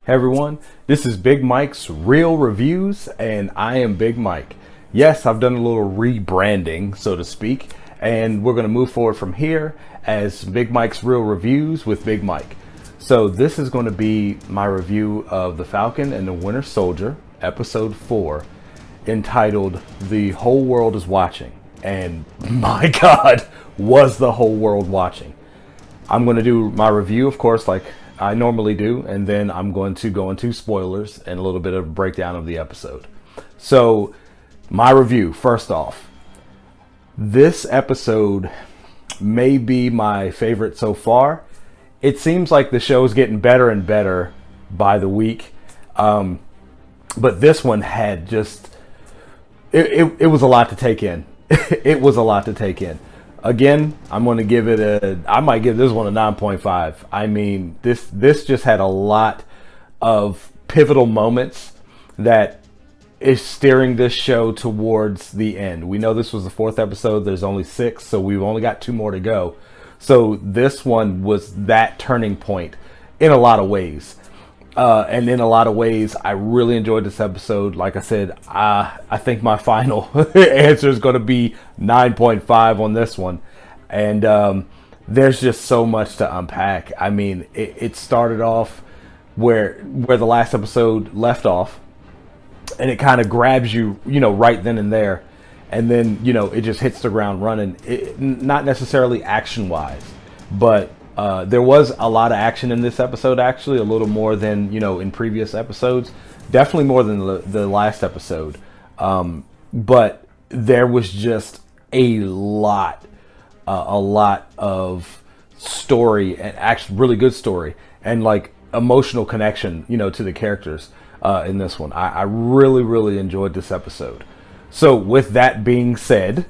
Hey everyone, this is Big Mike's Real Reviews, and I am Big Mike. Yes, I've done a little rebranding, so to speak, and we're going to move forward from here as Big Mike's Real Reviews with Big Mike. So this is going to be my review of The Falcon and the Winter Soldier, Episode 4, entitled The Whole World is Watching. And my God, was the whole world watching. I'm going to do my review, of course, like I normally do, and then I'm going to go into spoilers and a little bit of a breakdown of the episode. So, my review, first off, this episode may be my favorite so far. It seems like the show is getting better and better by the week, but this one had just, it was a lot to take in. It was a lot to take in. Again, I'm going to give it I might give this one a 9.5. I mean, this just had a lot of pivotal moments that is steering this show towards the end. We know this was the 4th episode. There's only 6, so we've only got 2 more to go. So this one was that turning point in a lot of ways. And in a lot of ways, I really enjoyed this episode. Like I said, I think my final answer is going to be 9.5 on this one. And there's just so much to unpack. I mean, it started off where the last episode left off. And it kind of grabs you, right then and there. And then, it just hits the ground running. Not necessarily action-wise, but there was a lot of action in this episode, actually, a little more than, in previous episodes. Definitely more than the last episode. But there was just a lot of story, and actually really good story, and like emotional connection, to the characters in this one. I really, really enjoyed this episode. So with that being said,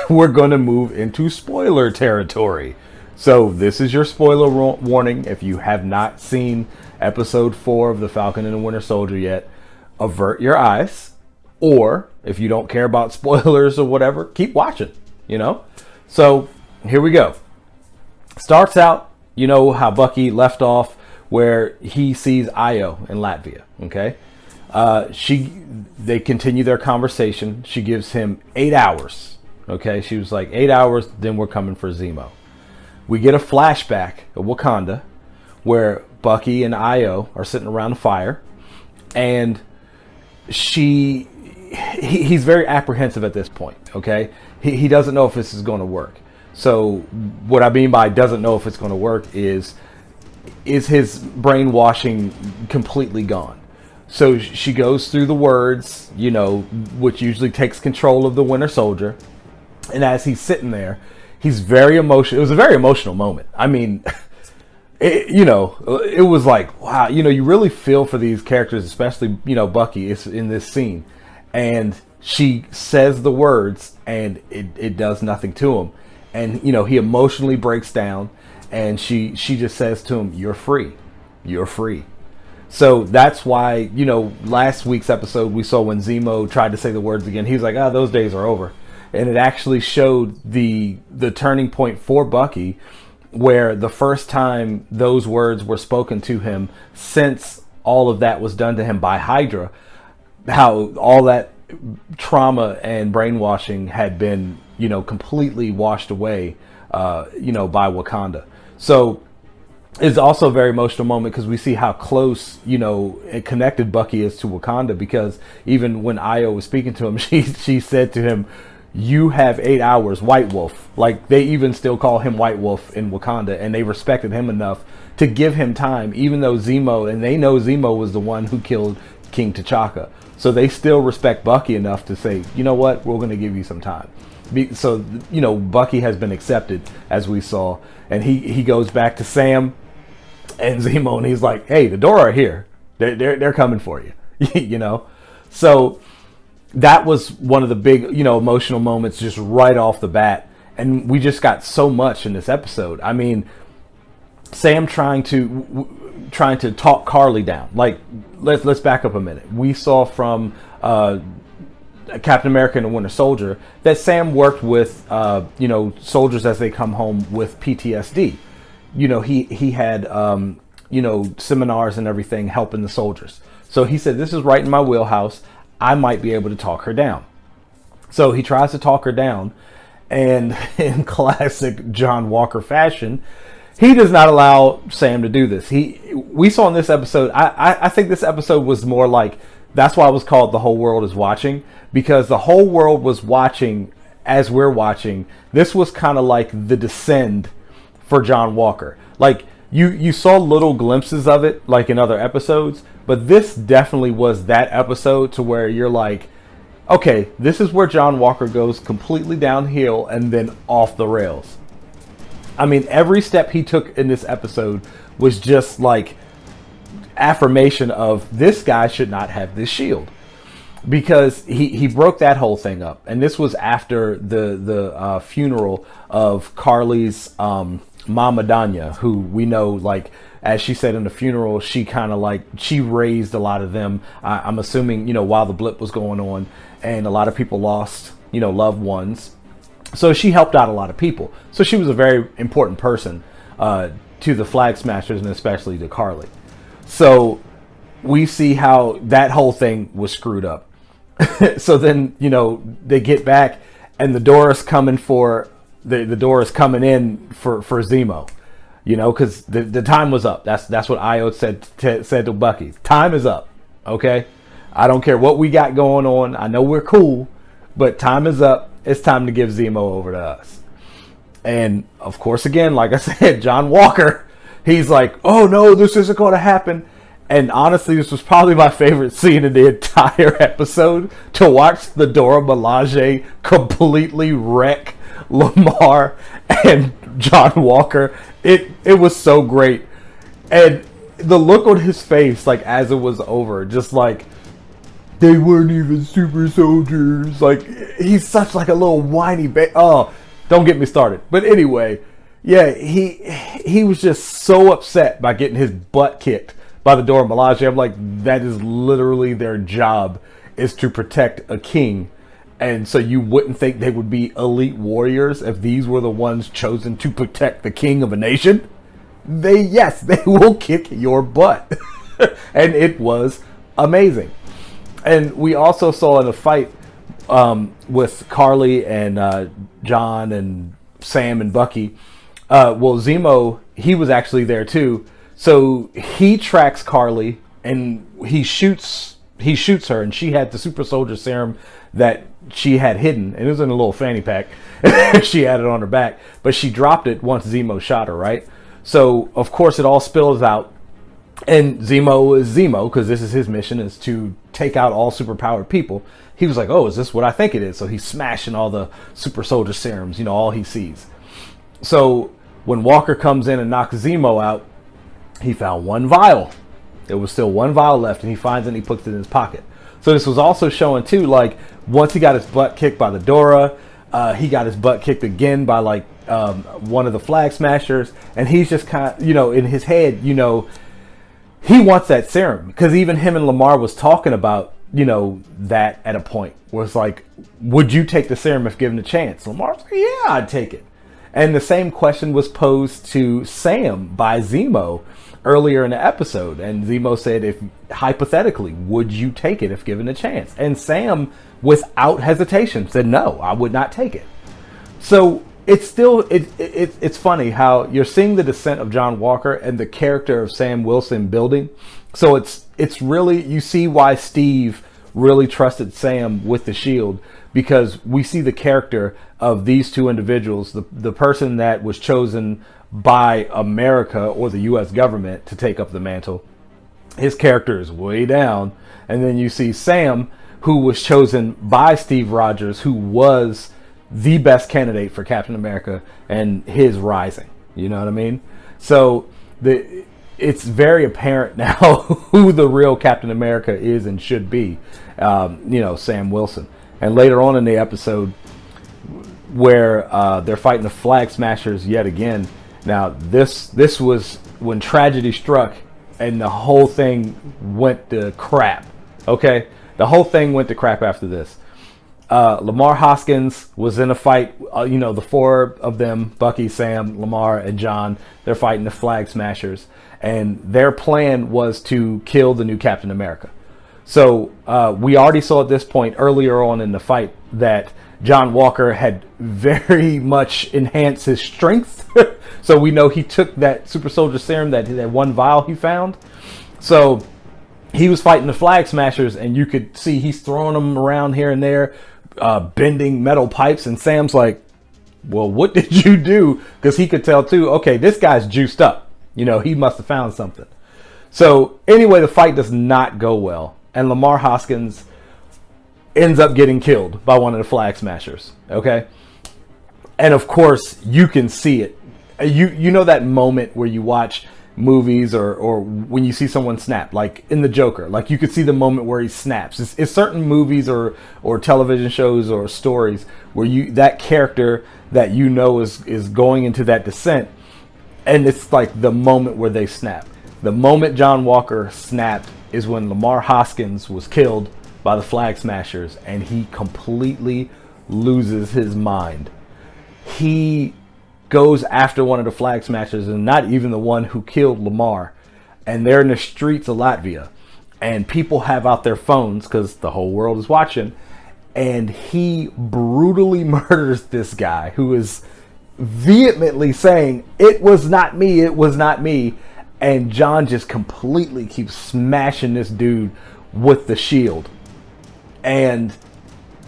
we're going to move into spoiler territory. So this is your spoiler warning. If you have not seen episode 4 of The Falcon and the Winter Soldier yet, avert your eyes. Or if you don't care about spoilers or whatever, keep watching, So here we go. Starts out, how Bucky left off where he sees Io in Latvia, okay? They continue their conversation. She gives him 8 hours, okay? She was like, 8 hours, then we're coming for Zemo. We get a flashback of Wakanda where Bucky and Io are sitting around a fire, and he's very apprehensive at this point, okay? He doesn't know if this is going to work. So what I mean by doesn't know if it's going to work is his brainwashing completely gone? So she goes through the words, which usually takes control of the Winter Soldier, and as he's sitting there, he's very emotional. It was a very emotional moment. I mean, it was like, wow, you really feel for these characters, especially, Bucky is in this scene. And she says the words and it does nothing to him. And, he emotionally breaks down, and she just says to him, "You're free. You're free." So that's why, last week's episode we saw when Zemo tried to say the words again, he was like, those days are over. And it actually showed the turning point for Bucky, where the first time those words were spoken to him since all of that was done to him by Hydra, how all that trauma and brainwashing had been, completely washed away, by Wakanda. So it's also a very emotional moment because we see how close, and connected Bucky is to Wakanda, because even when Io was speaking to him, she said to him, "You have 8 hours, White Wolf." Like, they even still call him White Wolf in Wakanda, and they respected him enough to give him time, even though they know Zemo was the one who killed King T'Chaka. So they still respect Bucky enough to say, you know what, we're going to give you some time. So, Bucky has been accepted, as we saw, and he goes back to Sam and Zemo, and he's like, "Hey, the Dora are here. They're coming for you." So that was one of the big, emotional moments just right off the bat. And we just got so much in this episode. I mean, Sam trying to talk Carly down. Like, let's back up a minute. We saw from Captain America and the Winter Soldier that Sam worked with soldiers as they come home with PTSD. He had seminars and everything helping the soldiers. So he said, this is right in my wheelhouse. I might be able to talk her down. So he tries to talk her down, and in classic John Walker fashion, he does not allow Sam to do this. We saw in this episode, I think this episode was more like, that's why it was called The Whole World Is Watching, because the whole world was watching as we're watching. This was kind of like the descend for John Walker. Like, you saw little glimpses of it, like in other episodes, but this definitely was that episode to where you're like, okay, this is where John Walker goes completely downhill and then off the rails. I mean, every step he took in this episode was just like affirmation of this guy should not have this shield, because he broke that whole thing up. And this was after the funeral of Carly's Mama Danya, who we know, like, as she said in the funeral, she kind of like, she raised a lot of them. I'm assuming, while the blip was going on, and a lot of people lost, loved ones. So she helped out a lot of people. So she was a very important person to the Flag Smashers, and especially to Carly. So we see how that whole thing was screwed up. So then, they get back, and the door is coming for the door is coming in for Zemo, because the time was up. That's what Io said to Bucky. Time is up. Okay, I don't care what we got going on. I know we're cool, but time is up. It's time to give Zemo over to us. And of course, again, like I said, John Walker, he's like, oh no, this isn't going to happen. And honestly, this was probably my favorite scene in the entire episode, to watch the Dora Milaje completely wreck Lamar and John Walker. It was so great. And the look on his face, like, as it was over, just like, they weren't even super soldiers. Like, he's such like a little whiny oh, don't get me started. But anyway, yeah, he was just so upset by getting his butt kicked by the Dora Milaje. I'm like, that is literally their job, is to protect a king. And so you wouldn't think they would be elite warriors if these were the ones chosen to protect the king of a nation. They will kick your butt. And it was amazing. And we also saw in a fight with Carly and John and Sam and Bucky. Zemo, he was actually there too. So he tracks Carly and he shoots her, and she had the super soldier serum that she had hidden, and it was in a little fanny pack. She had it on her back, but she dropped it once Zemo shot her, right? So of course it all spills out, and Zemo is Zemo, because this is his mission, is to take out all superpowered people. He was like, oh, is this what I think it is? So he's smashing all the super soldier serums, all he sees. So when Walker comes in and knocks Zemo out, he found one vial. There was still one vial left, and he finds it and he puts it in his pocket. So this was also showing too, like, once he got his butt kicked by the Dora, he got his butt kicked again by like one of the Flag Smashers, and he's just kind of, in his head, he wants that serum, because even him and Lamar was talking about, that at a point where it's like, would you take the serum if given a chance? Lamar's like, yeah, I'd take it. And the same question was posed to Sam by Zemo earlier in the episode, and Zemo said, if hypothetically, would you take it if given a chance? And Sam, without hesitation, said, no, I would not take it. So it's still, it's funny how you're seeing the descent of John Walker and the character of Sam Wilson building. So it's really, you see why Steve really trusted Sam with the shield, because we see the character of these two individuals, the person that was chosen by America or the U.S. government to take up the mantle. His character is way down. And then you see Sam, who was chosen by Steve Rogers, who was the best candidate for Captain America, and his rising. You know what I mean? So it's very apparent now who the real Captain America is and should be. Sam Wilson. And later on in the episode, where they're fighting the Flag Smashers yet again. Now this was when tragedy struck, and the whole thing went to crap. Okay, the whole thing went to crap after this. Lamar Hoskins was in a fight. The four of them, Bucky, Sam, Lamar, and John, they're fighting the Flag Smashers. and their plan was to kill the new Captain America. So we already saw at this point earlier on in the fight that John Walker had very much enhanced his strength. So we know he took that super soldier serum, that one vial he found. So he was fighting the Flag Smashers, and you could see he's throwing them around here and there, bending metal pipes. And Sam's like, well, what did you do? Because he could tell too, okay, this guy's juiced up. You know, he must have found something. So anyway, the fight does not go well, and Lamar Hoskins ends up getting killed by one of the Flag Smashers. Okay, and of course you can see it. You know that moment where you watch movies or when you see someone snap, like in the Joker, like you could see the moment where he snaps. It's certain movies or television shows or stories where that character that you know is going into that descent, and it's like the moment where they snap. The moment John Walker snapped is when Lamar Hoskins was killed by the Flag Smashers, and he completely loses his mind. He goes after one of the Flag Smashers, and not even the one who killed Lamar, and they're in the streets of Latvia, and people have out their phones because the whole world is watching, and he brutally murders this guy who is vehemently saying, it was not me, it was not me. And John just completely keeps smashing this dude with the shield. And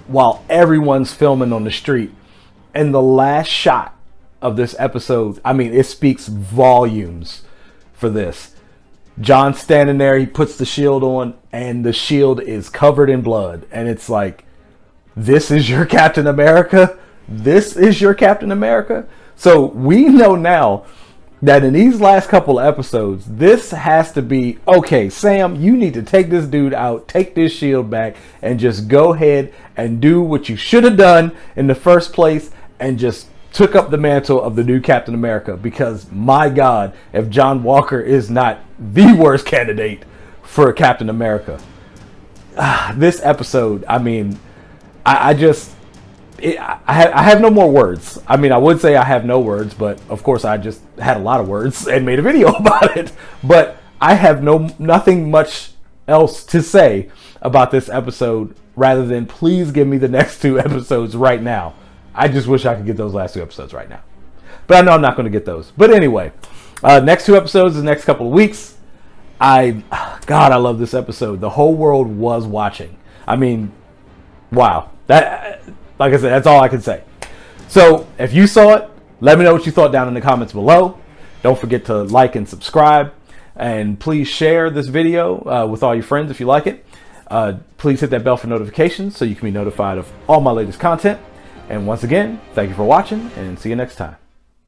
while everyone's filming on the street, and the last shot of this episode, I mean, it speaks volumes for this. John's standing there, he puts the shield on, and the shield is covered in blood. And it's like, this is your Captain America? This is your Captain America? So we know now that in these last couple of episodes, this has to be, okay, Sam, you need to take this dude out, take this shield back, and just go ahead and do what you should have done in the first place, and just took up the mantle of the new Captain America. Because my God, if John Walker is not the worst candidate for Captain America. This episode, I mean, I have no more words. I mean, I would say I have no words, but of course I just had a lot of words and made a video about it. But I have nothing much else to say about this episode rather than please give me the next 2 episodes right now. I just wish I could get those last 2 episodes right now. But I know I'm not going to get those. But anyway, next 2 episodes the next couple of weeks. God, I love this episode. The whole world was watching. I mean, wow. Like I said, that's all I can say. So if you saw it, let me know what you thought down in the comments below. Don't forget to like and subscribe. And please share this video with all your friends if you like it. Please hit that bell for notifications so you can be notified of all my latest content. And once again, thank you for watching, and see you next time.